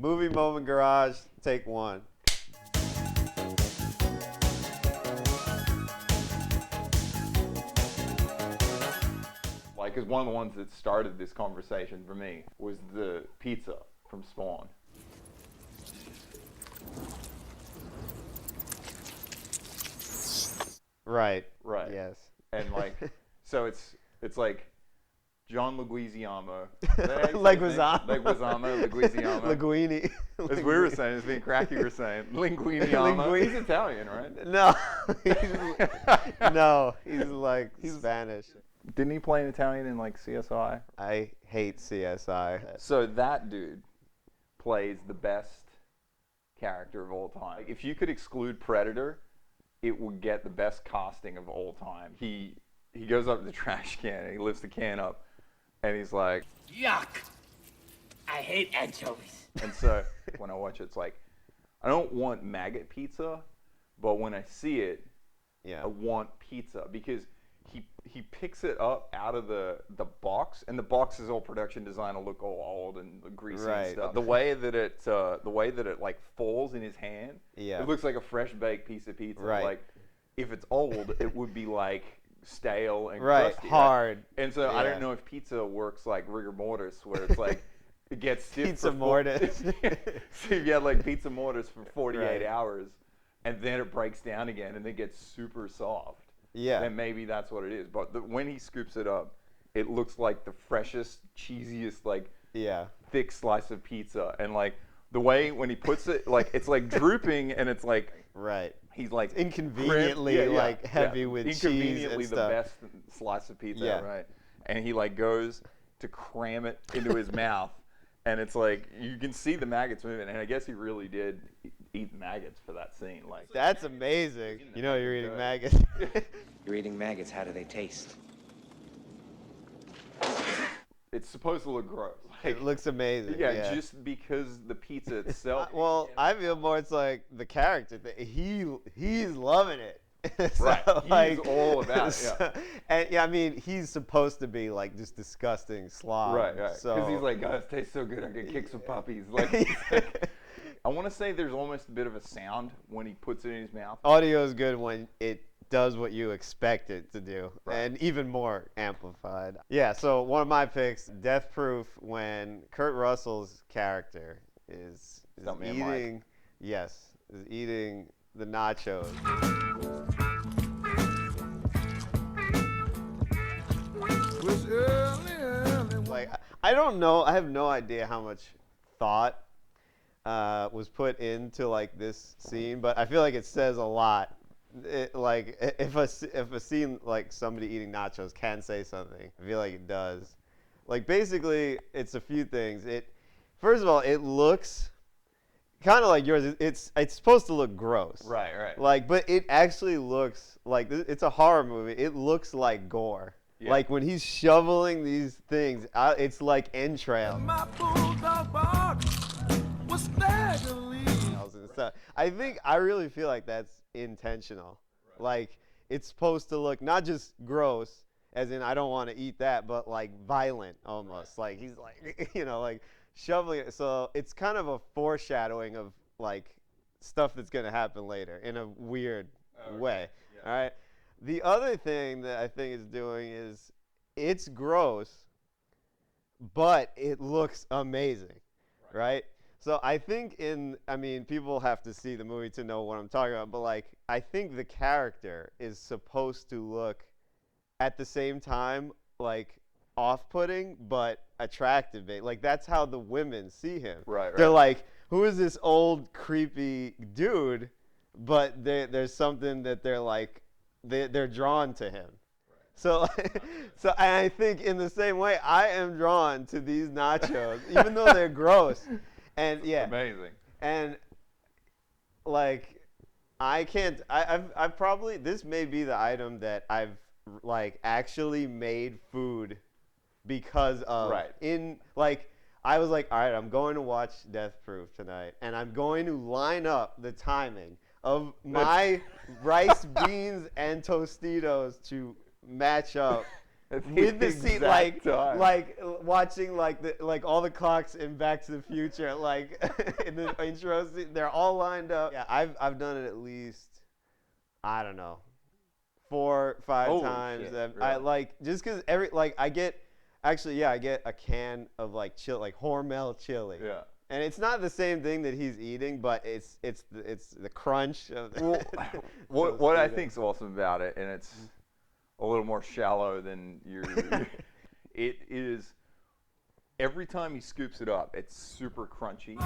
Movie Moment Garage, take one. Like, because one of the ones that started this conversation for me was the pizza from Spawn. Right. Right. Yes. And like, so it's like John Leguizamo. Leguizamo. Leguizamo. Linguini. As we were saying, as me and Cracky were saying, Linguini. He's Italian, right? No. No, he's like Spanish. Didn't he play an Italian in like CSI? I hate CSI. So that dude plays the best character of all time. Like, if you could exclude Predator, it would get the best casting of all time. He goes up to the trash can and he lifts the can up and he's like, Yuck! I hate anchovies. and so when I watch it, it's like, I don't want maggot pizza, but when I see it, Yeah. I want pizza, because he picks it up out of the box, and the box is all production design to look all old and greasy and Right. stuff. The way that it like falls in his hand, Yeah. it looks like a fresh baked piece of pizza. Right. Like, if it's old, it would be like stale and Right, crusty, hard. Right? And so I Yeah. don't know if pizza works like rigor mortis, where it's like it gets stiff. Pizza for mortis. So if you had like pizza mortis for 48 Right. hours, and then it breaks down again, and it gets super soft. Yeah. Then maybe that's what it is. But when he scoops it up, it looks like the freshest, cheesiest, like Yeah. thick slice of pizza. And like the way when he puts it, like it's like drooping, and it's like Right. he's like Inconveniently like heavy with cheese and inconveniently the stuff. best slice of pizza, Yeah. right? And he like goes to cram it into his mouth, and it's like you can see the maggots moving. And I guess he really did eat maggots for that scene. Like, That's amazing. You know you're eating Good. maggots. You're eating maggots. How do they taste? it's supposed to look gross. Like, It looks amazing. yeah, just because the pizza itself. Well, I feel more it's like the character that he's loving it. So, Right. He's all about it, so- and yeah, I mean, he's supposed to be like just disgusting slob. Right, right. So Because he's like, guys, tastes so good, I could kick some puppies. Like, he's like, I want to say there's almost a bit of a sound when he puts it in his mouth. audio is good when it does what you expect it to do, Right. and even more amplified. Yeah. So one of my picks, Death Proof, when Kurt Russell's character is Stuntman Mike. eating, yes, is eating the nachos. Like, I don't know. I have no idea how much thought was put into like this scene, but I feel like it says a lot. Like if a scene like somebody eating nachos can say something, I feel like it does. Like basically, it's a few things. First of all, it looks kind of like yours. It's supposed to look gross. Right, right. Like, but it actually looks like it's a horror movie. It looks like gore. Yeah. Like when he's shoveling these things out, it's like entrails. My bulldog bark was staggering. And stuff. I really feel like that's intentional. Like it's supposed to look not just gross, as in I don't want to eat that, but like violent almost. Like he's like, like shoveling it. So it's kind of a foreshadowing of like stuff that's gonna happen later in a weird way. Yeah. All right. The other thing that I think it's doing is it's gross, but it looks amazing, right? So I think people have to see the movie to know what I'm talking about, but like I think the character is supposed to look at the same time like off-putting but attractive. Like that's how the women see him. Right, They're right. like, who is this old creepy dude? But there's something that they're like, they're drawn to him. So, so I think in the same way, I am drawn to these nachos, even though they're gross. And yeah, Amazing. and like I've probably, this may be the item that I've like actually made food because of. Right. I was like, all right, I'm going to watch Death Proof tonight, and I'm going to line up the timing of my rice, beans, and Tostitos to match up At with the scene, exact time. watching like all the clocks in Back to the Future, like in the intro scene, they're all lined up. Yeah, I've done it at least, I don't know, 4, 5 Holy times. shit, And really? I like just because I get I get a can of like Hormel chili. Yeah. And it's not the same thing that he's eating, but it's the crunch of Well, so what I sweet. think's awesome about it, and it's a little more shallow than it is. Every time he scoops it up, it's super crunchy,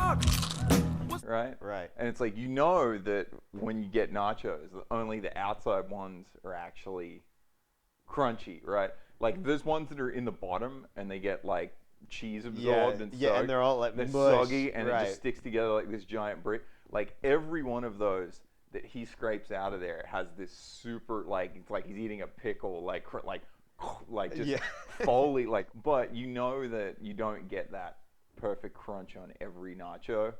right? Right. And it's like, you know that when you get nachos, only the outside ones are actually crunchy, right? Like there's ones that are in the bottom and they get like cheese absorbed and soaked. and they're all like they're mush, soggy and it right. just sticks together like this giant brick. Like every one of those that he scrapes out of there has this super like it's like he's eating a pickle, like just Yeah. foley, like. But you know that you don't get that perfect crunch on every nacho,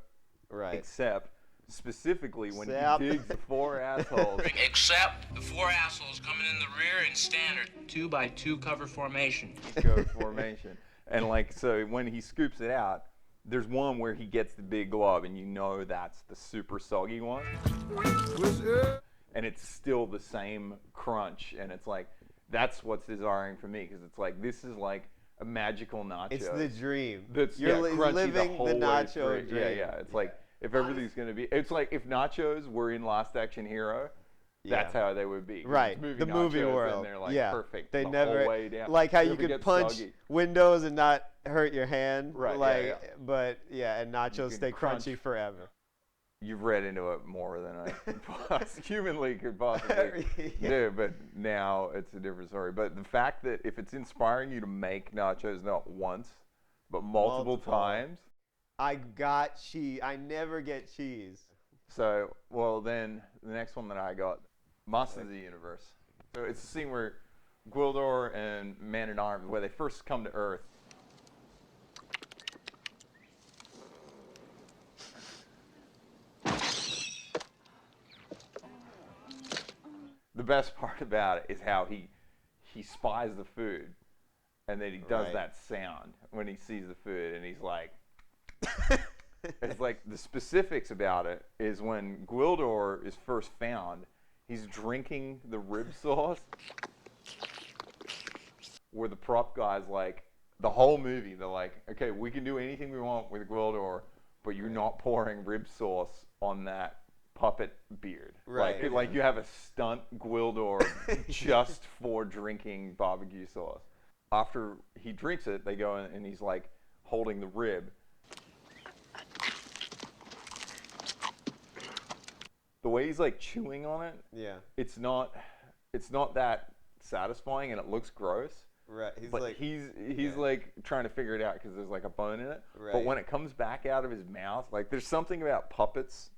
Right. except specifically when Except. he digs the 4 assholes. Except the 4 assholes coming in the rear in standard 2x2 cover formation. Go formation. And like, so when he scoops it out, there's one where he gets the big glob and you know that's the super soggy one. And it's still the same crunch. And it's like, that's what's desiring for me, because it's like, this is like a magical nacho. It's the dream. That's You're crunchy living the whole the way nacho through. dream. Yeah. It's like, if everything's going to be, it's like if nachos were in Last Action Hero, that's how they would be. 'Cause Right, it's the movie nachos world. And they're like yeah, perfect they the never whole way down. like how you Never could get punch soggy. windows and not hurt your hand. Right, Like, yeah. but yeah, and nachos can stay crunch. crunchy forever. You've read into it more than I humanly could possibly Yeah. do, but now it's a different story. But the fact that if it's inspiring you to make nachos not once, but multiple times. I got cheese. I never get cheese. So, well, then the next one that I got, Masters of the Universe. So it's the scene where Gwildor and Man-at-Arms, where they first come to Earth. The best part about it is how he spies the food, and then he does Right. that sound when he sees the food, and he's like, it's like the specifics about it is when Gwildor is first found, he's drinking the rib sauce, where the prop guys like, the whole movie, they're like, okay, we can do anything we want with Gwildor, but you're not pouring rib sauce on that puppet beard. Right. Like you have a stunt Gwildor just for drinking barbecue sauce. After he drinks it, they go in and he's like holding the rib. The way he's like chewing on it, Yeah. it's not that satisfying, and it looks gross. Right. He's But like he's yeah. like trying to figure it out because there's like a bone in it. But Right. when it comes back out of his mouth, like there's something about puppets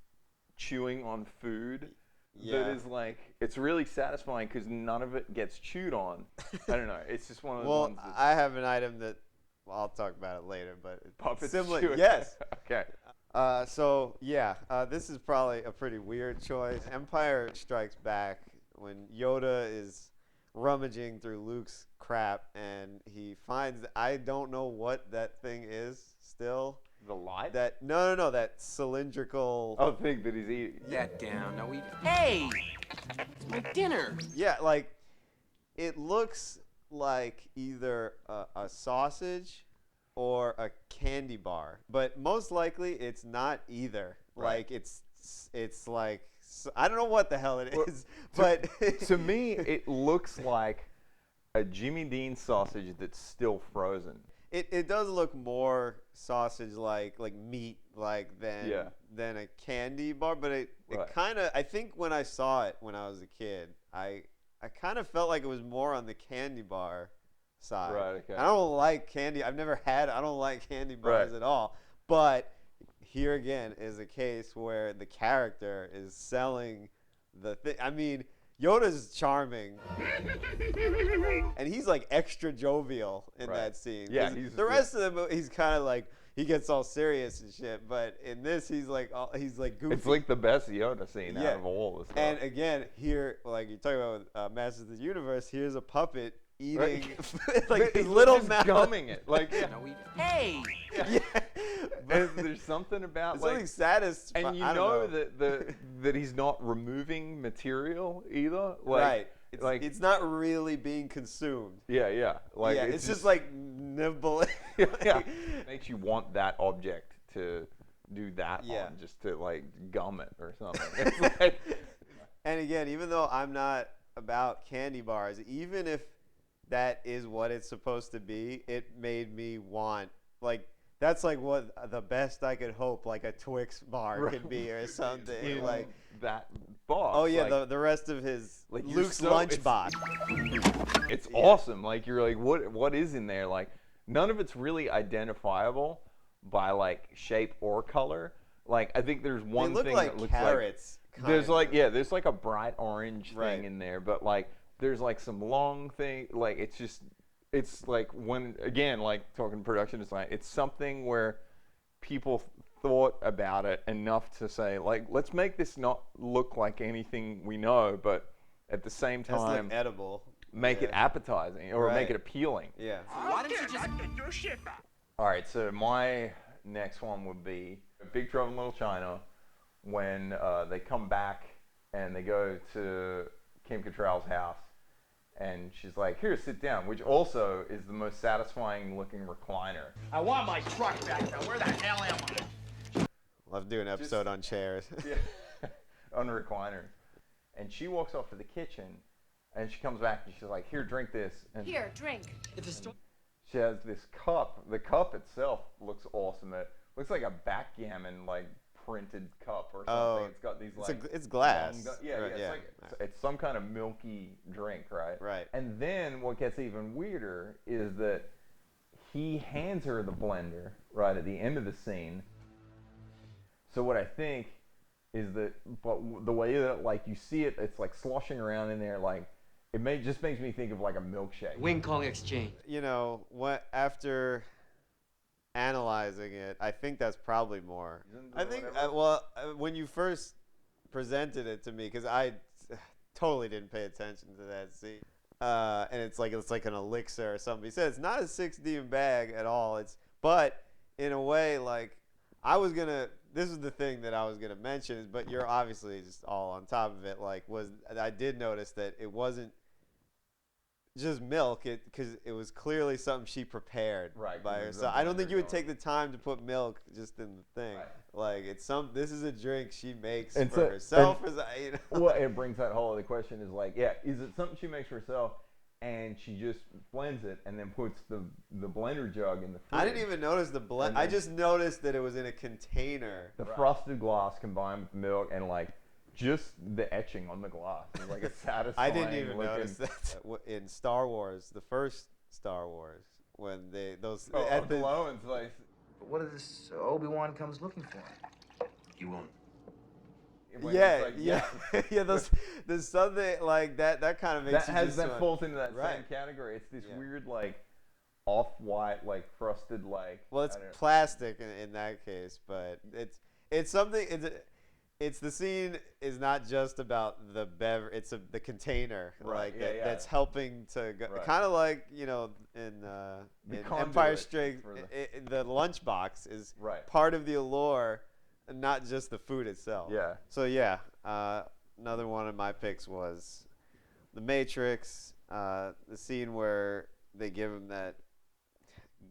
chewing on food Yeah. that is like, it's really satisfying because none of it gets chewed on. I don't know. It's just one of those Well, ones that's I have an item that I'll talk about it later, but it's puppets similar. chewing. Yes. Okay. So yeah, this is probably a pretty weird choice. Empire Strikes Back, when Yoda is rummaging through Luke's crap and he finds, I don't know what that thing is still. The light? That no, that cylindrical. Oh, thing that he's eating. That down. Now eat it. Hey! It's my dinner! Yeah, like it looks like either a sausage or a candy bar, but most likely it's not either. Right. Like it's like I don't know what the hell it Well, is, but To me, it looks like a Jimmy Dean sausage that's still frozen. it does look more sausage like meat like than a candy bar, but it Right. kind of, I think when I saw it when I was a kid, I kind of felt like it was more on the candy bar side. Right, okay. I don't like candy. I don't like candy bars Right. at all. But here again is a case where the character is selling the thing. I mean, Yoda's charming, and he's like extra jovial in Right. that scene. Yeah, 'Cause he's- the rest of the movie, he's kind of like, he gets all serious and shit. But in this, he's like goofy. It's like the best Yoda scene Yeah. out of all the stuff. And again, here, like you're talking about with Masters of the Universe, here's a puppet eating Like, like his he's little just mouth. gumming it. Like, yeah. Hey! Yeah. There's something about There's like, something satisfying. and you I don't know that he's not removing material either. Like, right. It's not really being consumed. yeah. Like yeah, it's just like nibbling. yeah. Makes you want that object to do that Yeah. on, just to like gum it or something. It's like, And again, even though I'm not about candy bars, even if that is what it's supposed to be, it made me want, like, that's like what the best I could hope like a Twix bar could be or something. in Like, that box. oh yeah, like, the rest of his like, you're Luke's so- lunchbox. it's awesome. Like, you're like, what is in there? Like, none of it's really identifiable by like shape or color. Like, I think there's They one look thing like that looks carrots. like there's kind like of. there's like a bright orange Right. thing in there, but like there's like some long thing. Like, it's like, when again, like talking production design, it's something where people thought about it enough to say, like, let's make this not look like anything we know, but at the same Has to look time edible. make it Yeah. appetizing or Right. make it appealing. Yeah. Why don't you just... All right, so my next one would be Big Trouble in Little China, when they come back and they go to Kim Cattrall's house, and she's like, "Here, sit down," which also is the most satisfying looking recliner. I want my truck back now. Where the hell am I? We'll have to do an episode on chairs. On recliners. And she walks off to the kitchen, and she comes back and she's like, "Here, drink this." And Here, drink. she has this cup. The cup itself looks awesome. It looks like a backgammon like printed cup or something. Oh, It's got these it's like it's glass. yeah, Right, it's yeah. like it's some kind of milky drink, right? Right. And then what gets even weirder is that he hands her the blender right at the end of the scene. So what I think is that, but the way that like you see it, it's like sloshing around in there, like just makes me think of like a milkshake. Wing Kong exchange. You know, after analyzing it, I think that's probably more. I think, when you first presented it to me, because I totally didn't pay attention to that scene, and it's like an elixir or something. He said it's not a 6D bag at all. But in a way, like, this is the thing that I was gonna mention, but you're obviously just all on top of it. Like, I did notice that it wasn't just milk, because it was clearly something she prepared Right, by 'cause there's herself. a I don't think you would blender take the time to put milk just in the thing. Right. Like, this is a drink she makes And for so- herself. and- Well, it brings that whole other question is like, yeah, is it something she makes for herself and she just blends it and then puts the blender jug in the fridge? I didn't even notice the blend. And I then- just noticed that it was in a container. The frosted glass combined with milk and like just the etching on the glass is like a satisfying. I didn't even looking, notice that. In Star Wars, the first Star Wars, when those Oh, at the glow and slice. But what if this Obi-Wan comes looking for him? He won't. When yeah, it's like, yeah, yeah. There's something like that. That kind of makes that you has just that want- falls into that same Right. category. It's this Yeah. weird like off-white like frosted like. Well, it's I don't know. plastic in that case, but it's something. It's the scene is not just about the it's the container, Right, like yeah, yeah. that's helping to go, Right. kind of like, in Empire conduit Strikes, for the lunchbox is Right. part of the allure, and not just the food itself. Yeah. So yeah, another one of my picks was The Matrix. The scene where they give him that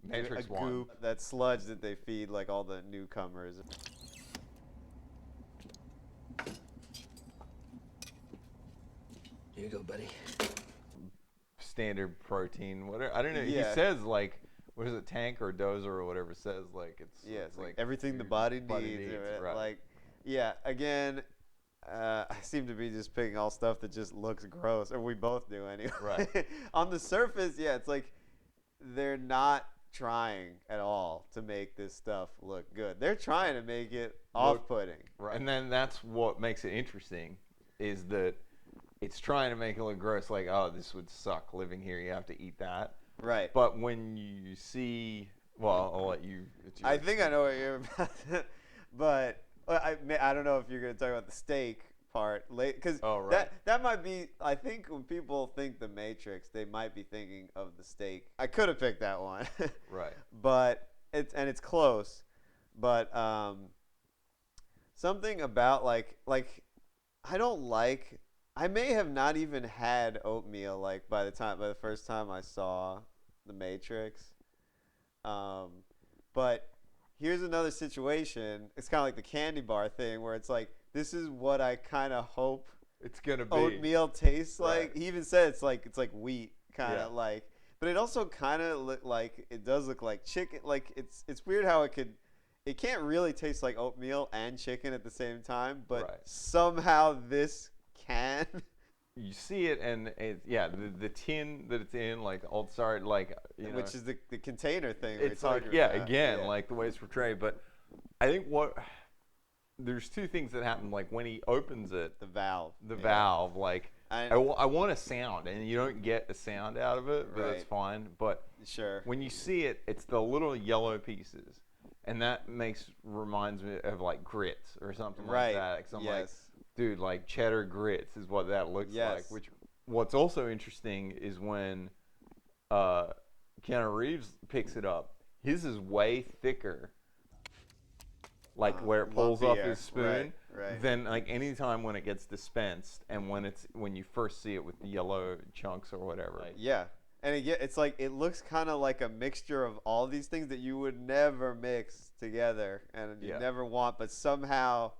Matrix a one. goop, that sludge that they feed like all the newcomers. Here you go, buddy. Standard protein, whatever. I don't know. Yeah. He says like, what is it, tank or dozer or whatever says like it's. Yeah, it's like like everything the food body needs. right. Like, yeah. Again, I seem to be just picking all stuff that just looks gross, or we both do anyway. Right. On the surface, yeah, it's like they're not trying at all to make this stuff look good. They're trying to make it off-putting. Right. And then that's what makes it interesting, is that it's trying to make it look gross. Like, oh, this would suck living here. You have to eat that. Right. But when you see, well, I'll let you. It's your- I think I know what you're about, but I don't know if you're going to talk about the steak part late because Oh, right. that might be. I think when people think the Matrix, they might be thinking of the steak. I could have picked that one, Right. but it's close. But something about like I don't like. I may have not even had oatmeal like by the first time I saw the Matrix. But here's another situation. It's kind of like the candy bar thing where it's like this is what I kind of hope It's gonna be oatmeal tastes like. Right. He even said it's like wheat kind of Yeah. like, but it also kind of look like it does look like chicken. Like it's weird how it can't really taste like oatmeal and chicken at the same time, but Right. somehow this can. You see it, and the tin that it's in, like old sorry, like you know, Which is the container thing. we're it's like talking about. again, Yeah. like the way it's portrayed. But I think there's two things that happen. Like when he opens it, the valve. the Yeah. valve, like I- I want a sound, and you don't get a sound out of it, but it's Right. fine. But Sure. when you see it, it's the little yellow pieces, and that reminds me of like grits or something Right. like that. 'Cause I'm like, Yes. dude, like cheddar grits is what that looks like. Yes. Which what's also interesting is when Keanu Reeves picks it up, his is way thicker, like where it pulls off lumpier. his spoon, Right. than like any time when it gets dispensed and when you first see it with the yellow chunks or whatever. Yeah. And it's like it looks kind of like a mixture of all these things that you would never mix together and you Yeah. never want, but somehow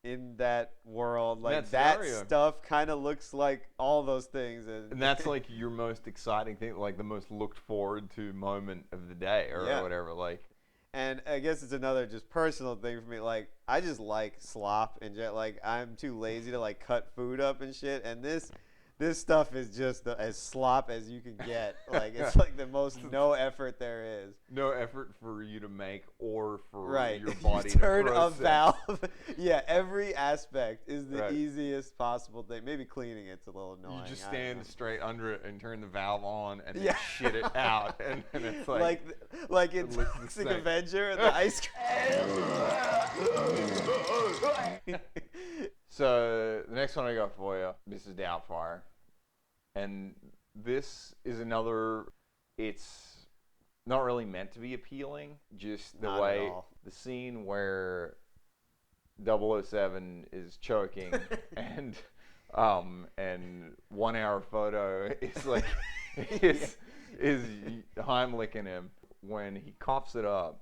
in that world, like That that scenario. stuff kind of looks like all those things, And that's like your most exciting thing, like the most looked forward to moment of the day or Yeah. whatever. Like, And I guess it's another just personal thing for me. Like I just like slop and like I'm too lazy to like cut food up and shit. And this stuff is just as slop as you can get. Like it's like the most no effort there is. no effort for you to make or for Right. your You body turn to a process. valve. Yeah, every aspect is the Right. easiest possible thing. Maybe cleaning it's a little annoying. You just I don't stand know. straight under it and turn the valve on and then Yeah. shit it out, and it's like like in it looks the Toxic same. Avenger, the ice cream. So the next one I got for you, this is Doubtfire, and this is another. It's not really meant to be appealing. Just the Not at way all. the scene where 007 is choking and 1 hour photo is like is Heimlicking him when he coughs it up.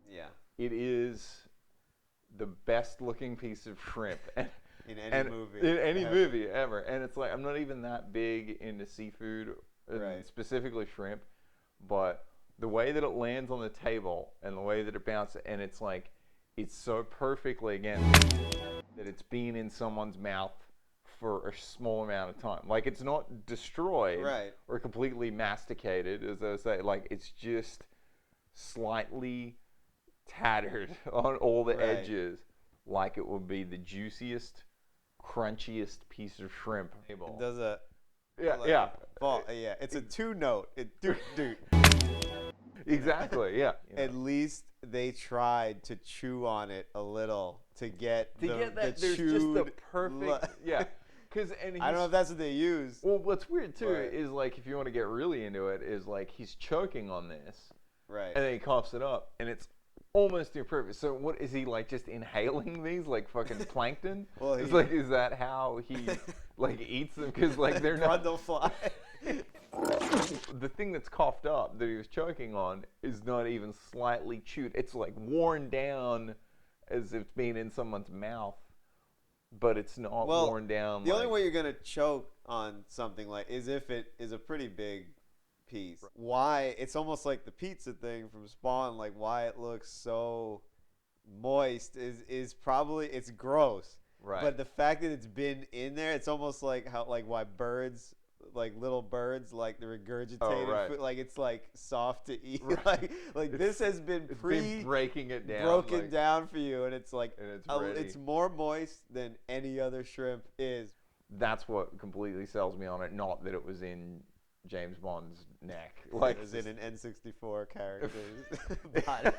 Yeah. It is the best looking piece of shrimp In any movie. in any ever. movie ever. And it's like I'm not even that big into seafood, Right. specifically shrimp, but the way that it lands on the table and the way that it bounces, and it's like it's so perfectly again that it's been in someone's mouth for a small amount of time. Like it's not destroyed Right. or completely masticated, as I say. Like it's just slightly tattered on all the Right. edges, like it would be the juiciest, crunchiest piece of shrimp. It does a Yeah, like, yeah, yeah. It's a two note. Dude. exactly, yeah. You know. At least they tried to chew on it a little to get To the, get that, the there's just the chewed perfect, yeah. Because I don't know if that's what they use. Well, what's weird too Right. is like if you want to get really into it, is like he's choking on this, Right. and then he coughs it up, and it's almost imperfect. So what is he like? Just inhaling these like fucking plankton? Well, it's he- like is that how he like eats them? Because like they're not. Brundlefly. The thing that's coughed up that he was choking on is not even slightly chewed. It's like worn down as if it's being in someone's mouth, but it's not Well, worn down. The only like- way you're gonna choke on something like is if it is a pretty big piece. Why it's almost like the pizza thing from Spawn. Like why it looks so moist is probably it's gross. Right. But the fact that it's been in there, it's almost like how like why birds. Like little birds, like the regurgitated right. food, like it's like soft to eat. Right. Like this has been It's been breaking it down. broken like- down for you, and it's like And it's it's ready. more moist than any other shrimp is. That's what completely sells me on it. Not that it was in James Bond's neck. Like is in an N64 character's body.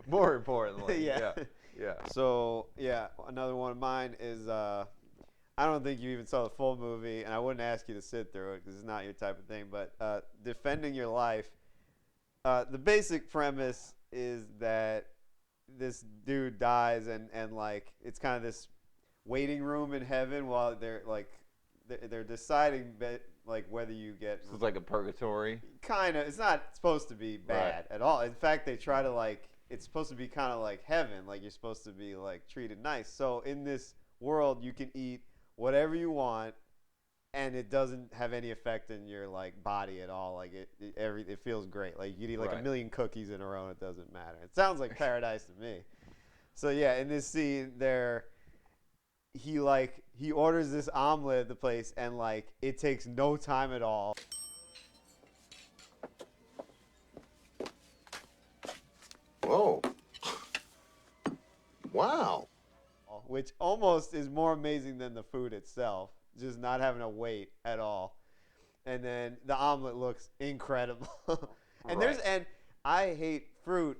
More importantly, Yeah. yeah. So yeah, another one of mine is I don't think you even saw the full movie, and I wouldn't ask you to sit through it because it's not your type of thing. But Defending Your Life, the basic premise is that this dude dies, and like it's kind of this waiting room in heaven while they're deciding like whether you get So it's like a purgatory. kind of. It's not supposed to be bad at all. In fact, they try to like it's supposed to be kind of like heaven, like you're supposed to be like treated nice. So in this world, you can eat whatever you want, and it doesn't have any effect in your like body at all. Like it feels great. Like you could eat like a million cookies in a row, and it doesn't matter. It sounds like paradise to me. So yeah, in this scene there, he orders this omelet at the place, and like it takes no time at all. Whoa. Wow. Which almost is more amazing than the food itself, just not having to wait at all. And then the omelet looks incredible. And I hate fruit,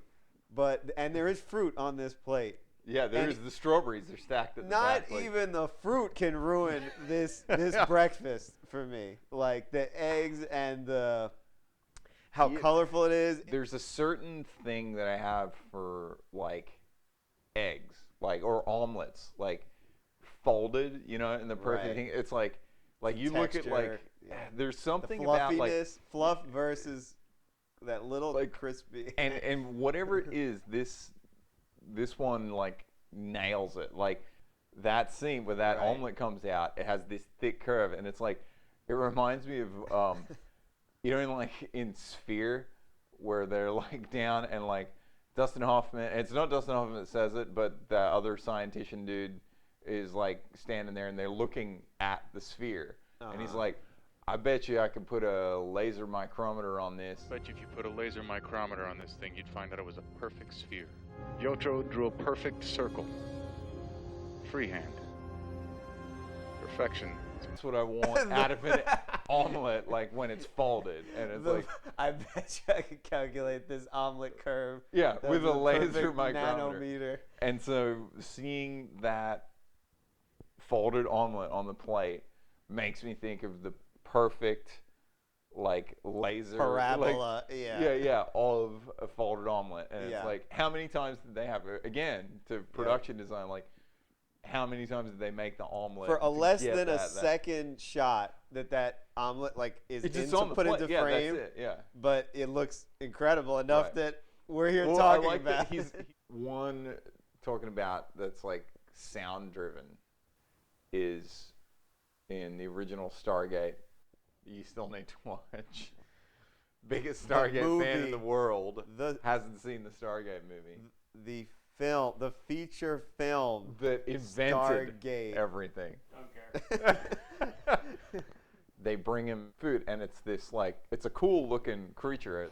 and there is fruit on this plate. Yeah, there's the strawberries. They're stacked at the back. Not even the fruit can ruin this breakfast for me. Like the eggs and how colorful it is. There's a certain thing that I have for like eggs, like or omelets, like folded, you know, in the perfect thing. It's like you look at like there's something the about like fluff versus that little like crispy. And whatever it is, this one like nails it. Like that scene where that omelet comes out, it has this thick curve, and it's like it reminds me of you know, in Sphere, where they're like down and like Dustin Hoffman. It's not Dustin Hoffman that says it, but the other scientician dude is like standing there, and they're looking at the sphere, and he's like, "I bet you I could put a laser micrometer on this." Bet you if you put a laser micrometer on this thing, you'd find that it was a perfect sphere. Yotro drew a perfect circle. Freehand. Perfection. That's what I want out of an omelet, like when it's folded, and it's like. I bet you I could calculate this omelet curve. Yeah, That's with a laser perfect micrometer. nanometer. And so seeing that folded omelet on the plate makes me think of the perfect like laser parabola, of a folded omelet. And it's like, how many times did they have again to production design, like how many times did they make the omelet for a less than a second shot that omelet like is put into frame? That's it, but it looks incredible enough that we're here talking about that he's one talking about that's like sound driven is in the original Stargate. You still need to watch. Biggest Stargate fan in the world hasn't seen the Stargate movie. The feature film that invented Stargate. Everything. Don't care. They bring him food, and it's this like it's a cool looking creature.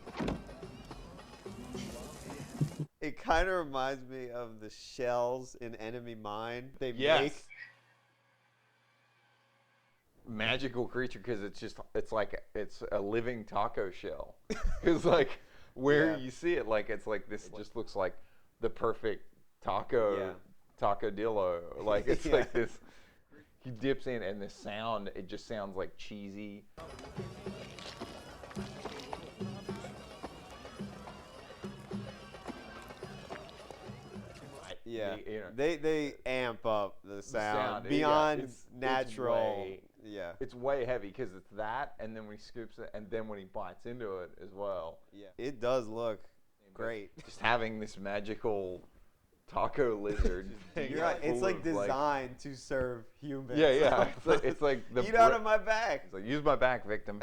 It kind of reminds me of the shells in Enemy Mine. They make magical creature because it's like it's a living taco shell. It's like where you see it, like it's like this just looks like the perfect taco dillo. Like it's like this. He dips in, and the sound, it just sounds like cheesy. Yeah, they amp up the sound beyond natural. It's way heavy because it's that, and then when he scoops it, and then when he bites into it as well. Yeah, it does look great. Just having this magical taco lizard. You're right. It's like designed to serve humans. Yeah. It's like the eat out of my back. It's like use my back, victim.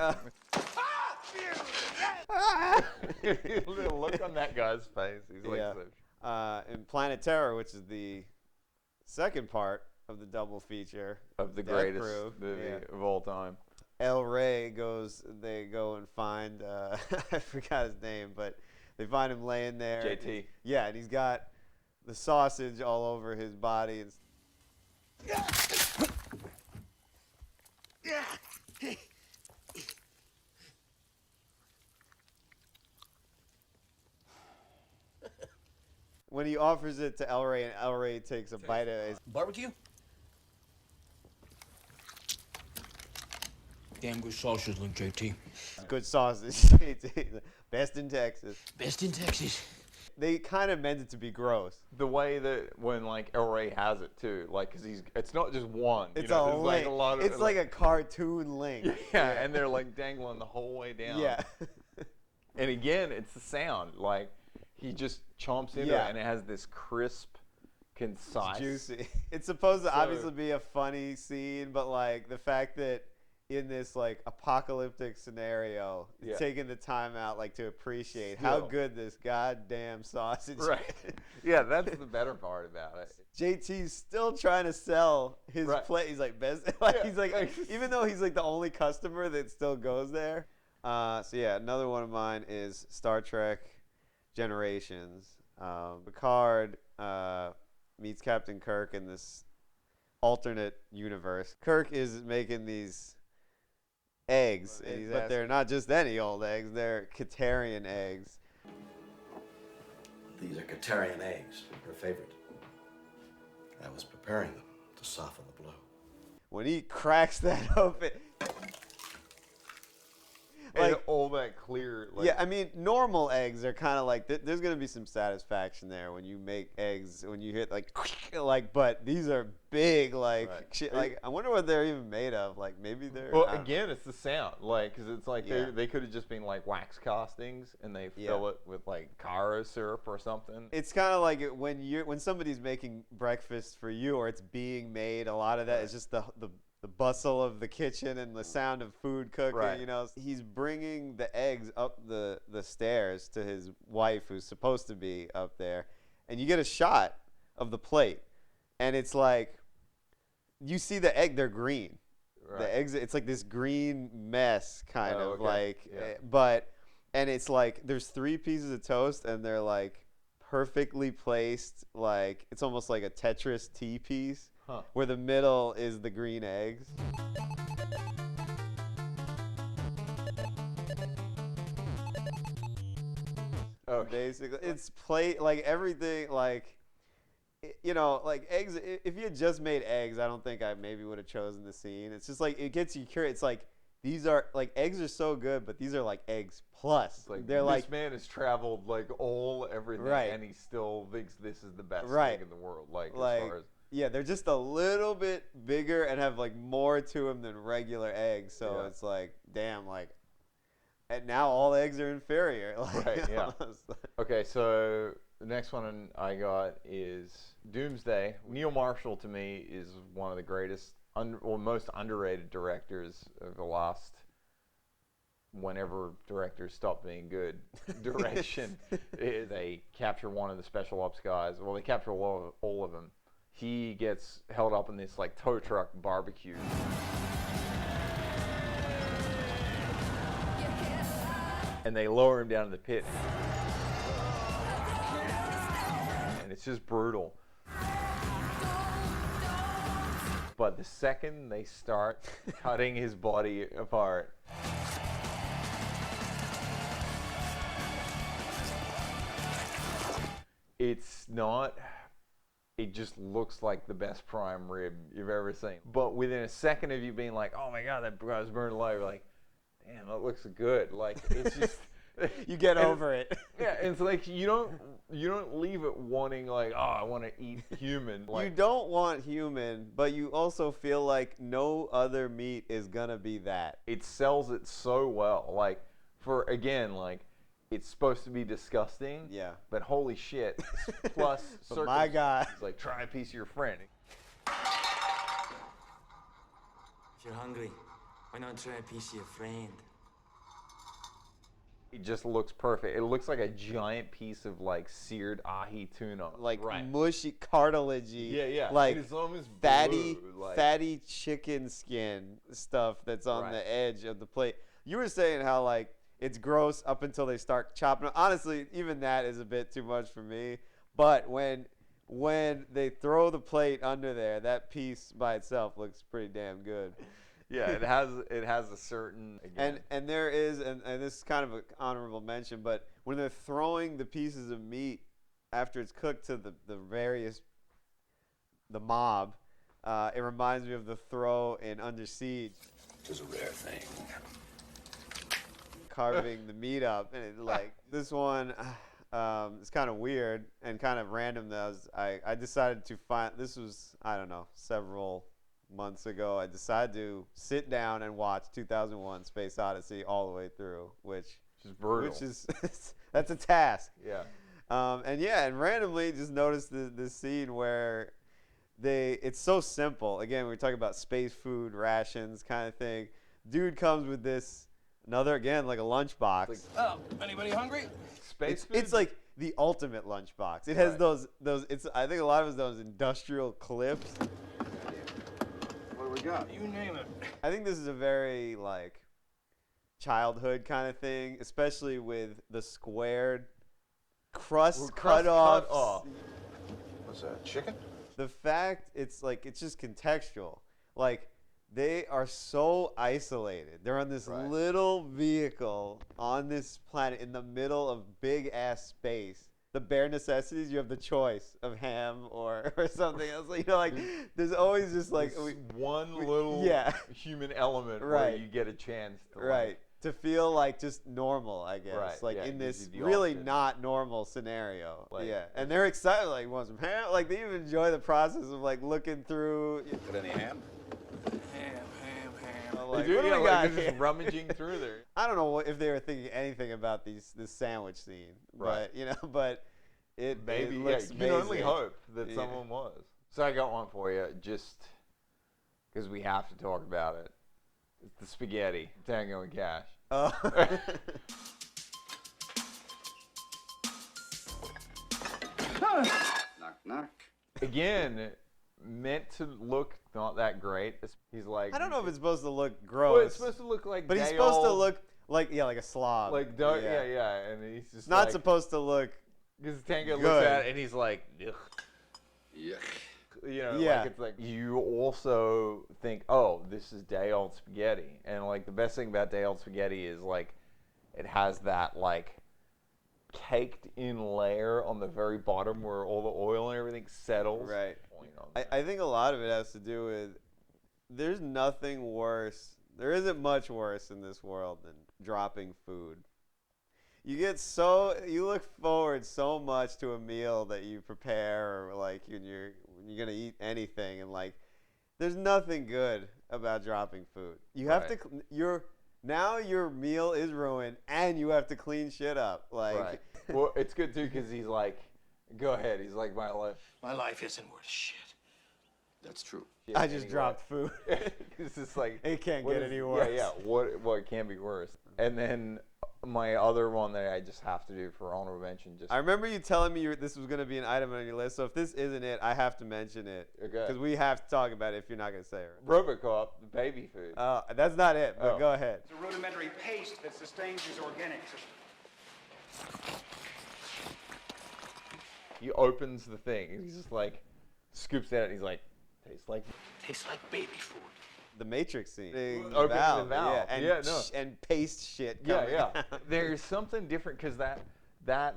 Look on that guy's face. He's like, in Planet Terror, which is the second part of the double feature of the greatest movie of all time. El Rey they go and find, I forgot his name, but they find him laying there. JT. Yeah, and he's got the sausage all over his body. when he offers it to El Rey and El Rey takes a bite of it. Barbecue? Damn good sausage, JT. Good sausage. Best in Texas. Best in Texas. They kind of meant it to be gross. The way that when like El Rey has it too, like, cause it's not just one. It's there's a link. like a lot of. It's like a cartoon link. Yeah, and they're like dangling the whole way down. Yeah. And again, it's the sound. Like he just chomps into Yeah. it, and it has this crisp, concise. It's juicy. It's supposed to So- obviously be a funny scene, but like the fact that in this like apocalyptic scenario, Yeah. taking the time out like to appreciate how Still. good this goddamn sausage Right. is. Yeah, that's the better part about it. JT's still trying to sell his Right. plate. He's like best. Like, Yeah. he's like, even though he's like the only customer that still goes there. So yeah, another one of mine is Star Trek Generations. Picard meets Captain Kirk in this alternate universe. Kirk is making these eggs, but they're not just any old eggs. They're Katarian eggs. These are Katarian eggs, her favorite. I was preparing them to soften the blow. When he cracks that open, And all that clear. Like, yeah, I mean, normal eggs are kind of like there's gonna be some satisfaction there when you make eggs when you hit like, but these are big like Right. shit. Like, I wonder what they're even made of. Like, maybe they're. Well, I don't know. again, it's the sound, like, because it's like Yeah. they could have just been like wax castings, and they fill it with like Caro syrup or something. It's kind of like when somebody's making breakfast for you or it's being made. A lot of that is just the bustle of the kitchen and the sound of food cooking. Right. You know, he's bringing the eggs up the stairs to his wife, who's supposed to be up there, and you get a shot of the plate, and it's like you see the egg. They're green. Right. The eggs. It's like this green mess, kind Oh, of okay. like, Yeah. and it's like there's 3 pieces of toast, and they're like perfectly placed. Like it's almost like a Tetris T piece. Huh. Where the middle is the green eggs. Oh, Basically, it's plate like everything like, you know, like eggs. If you had just made eggs, I don't think I maybe would have chosen the scene. It's just like it gets you curious. It's like these are like eggs are so good, but these are like eggs plus. It's like They're this like man has traveled like everything, Right. and he still thinks this is the best Right. thing in the world. Like, Like, as far as yeah, they're just a little bit bigger and have like more to them than regular eggs. So Yeah. it's like, damn, like, and now all eggs are inferior. Like, Right, yeah. almost. Okay, so the next one I got is Doomsday. Neil Marshall, to me, is one of the greatest or most underrated directors of the last, whenever directors stop being good, direction. They capture one of the special ops guys. Well, they capture all of them. He gets held up in this like tow truck barbecue. And they lower him down to the pit. And it's just brutal. But the second they start cutting his body apart, it's not, it just looks like the best prime rib you've ever seen. But within a second of you being like, oh my God, that guy's burned alive, you're like, damn, that looks good. Like, it's just... You get and- over it. Yeah, it's like you don't leave it wanting like, oh, I want to eat human. Like, You don't want human, but you also feel like no other meat is gonna be that. it sells it so well. Like, for again, like, it's supposed to be disgusting. Yeah. But holy shit! Plus, But my God. it's like, try a piece of your friend. If you're hungry, why not try a piece of your friend? It just looks perfect. It looks like a giant piece of like seared ahi tuna. Like right. mushy, cartilagey. Yeah, yeah. Like It's almost fatty, blue, like- fatty chicken skin stuff that's on Right. the edge of the plate. You were saying how like it's gross up until they start chopping it. Honestly, even that is a bit too much for me. But when they throw the plate under there, that piece by itself looks pretty damn good. Yeah, it has a certain again. And there is, and this is kind of an honorable mention, but when they're throwing the pieces of meat after it's cooked to the mob, it reminds me of the throw in Under Siege. It is a rare thing. Carving the meat up, and it, like this one, it's kind of weird and kind of random. I decided to find this was, I don't know, several months ago. I decided to sit down and watch 2001: Space Odyssey all the way through, which is brutal. Which is that's a task. Yeah. And randomly just noticed this scene where it's so simple. Again, we talk about space food rations kind of thing. Dude comes with this another, again, like a lunchbox. Oh, anybody hungry? Space food? It's like the ultimate lunchbox. It has those I think a lot of those industrial clips. What do we got? You name it. I think this is a very like childhood kind of thing, especially with the squared crust cut off. What's that, chicken? The fact it's just contextual. Like, they are so isolated. They're on this little vehicle on this planet in the middle of big ass space. The bare necessities, you have the choice of ham or something else. You know, like there's always just like one little human element where you get a chance to to feel like just normal, I guess. In this really not normal scenario. And they're excited, like, want some ham? Like, they even enjoy the process of like looking through. Got any ham? Like, what do we got just rummaging through there. I don't know if they were thinking anything about this sandwich scene, but it maybe it looks you can only amazing. hope that someone was. So I got one for you, just because we have to talk about it. It's the spaghetti, Tango and Cash. Oh. Knock, knock. Again, meant to look not that great. He's like, I don't know if it's supposed to look gross. Well, it's supposed to look like, but he's supposed to look like a slob. Like, and he's just not like, supposed to look. Because Tango good. looks at it and he's like, ugh. Yuck. You know, like it's like you also think, oh, this is day old spaghetti, and like the best thing about day old spaghetti is like it has that like caked in layer on the very bottom where all the oil and everything settles. Right. I think a lot of it has to do with there's nothing worse. There isn't much worse in this world than dropping food. You look forward so much to a meal that you prepare, or like when you're gonna eat anything, and like there's nothing good about dropping food. You have to now your meal is ruined and you have to clean shit up. Like well, it's good too because he's like, go ahead. He's like, my life isn't worth shit. That's true. I just dropped food. It's just like it can't get any worse. Yeah. What can be worse? And then my other one that I just have to do for honorable mention. I remember you telling me this was going to be an item on your list. So if this isn't it, I have to mention it. Okay. Because we have to talk about it if you're not going to say it. Robocop, the baby food. That's not it, but go ahead. It's a rudimentary paste that sustains his organic system. He opens the thing and he's just like, scoops at it and he's like, tastes like baby food. The Matrix scene. Opening the valve. And paste shit. Yeah. There's something different because that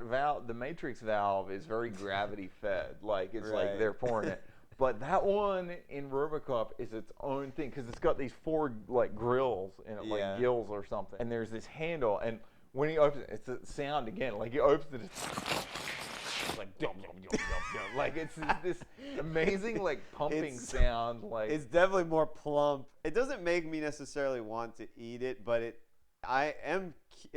valve, the Matrix valve, is very gravity fed. Like it's like they're pouring it. But that one in RoboCop is its own thing because it's got these 4 like grills in it, like gills or something. And there's this handle, and when he opens it, it's a sound again. Like he opens it. It's like dum dum dum dum dum. Like it's this amazing like pumping sound. Like it's definitely more plump. It doesn't make me necessarily want to eat it, but it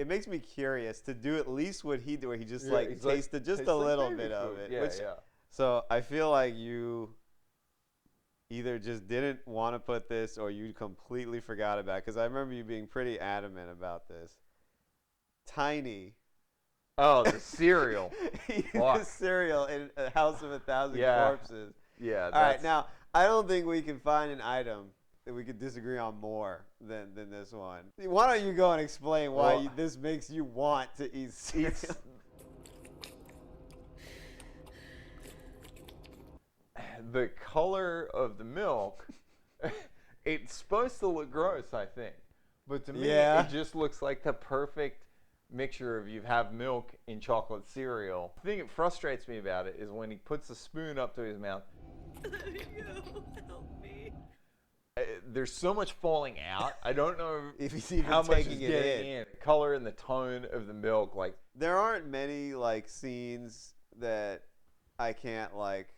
makes me curious to do at least what he did, where he just tasted just a little bit of it. So I feel like you either just didn't want to put this or you completely forgot about it, because I remember you being pretty adamant about this. Tiny. Oh, the cereal. The cereal in a House of 1,000 Corpses. Yeah. All right, now, I don't think we can find an item that we could disagree on more than this one. Why don't you go and explain why this makes you want to eat cereal? The color of the milk, it's supposed to look gross, I think. But to me, it just looks like the perfect mixture of you have milk in chocolate cereal. The thing that frustrates me about it is when he puts the spoon up to his mouth. Help me. There's so much falling out. I don't know If he's even how much is taking it getting in. The color and the tone of the milk, like there aren't many like scenes that I can't like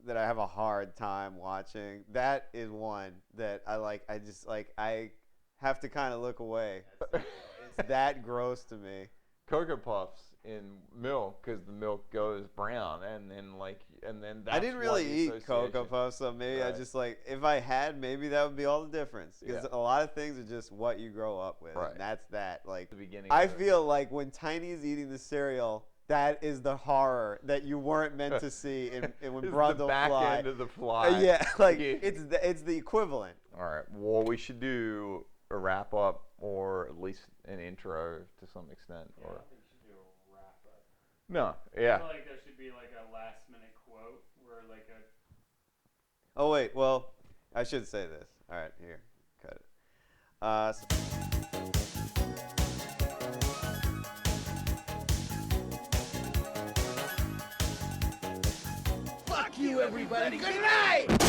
that I have a hard time watching. That is one that I like. I just like I have to kind of look away. It's that gross to me. Cocoa Puffs in milk because the milk goes brown, and then that's I didn't really eat Cocoa Puffs, so maybe I Right. just like if I had, maybe that would be all the difference. Because Yeah. a lot of things are just what you grow up with. Right. And that's that. Like The beginning. I of it. feel like when Tiny is eating the cereal, that is the horror that you weren't meant to see in when It's Brundle the back fly. end of the fly. Yeah, like Yeah. it's the equivalent. All right. Well, we should do a wrap up or at least an intro to some extent. I Or don't think you should do a wrap up. no, I yeah. feel like there should be like a last minute quote where like a Oh wait, well, I should say this. All right, here, cut it. Fuck you, everybody. Good night!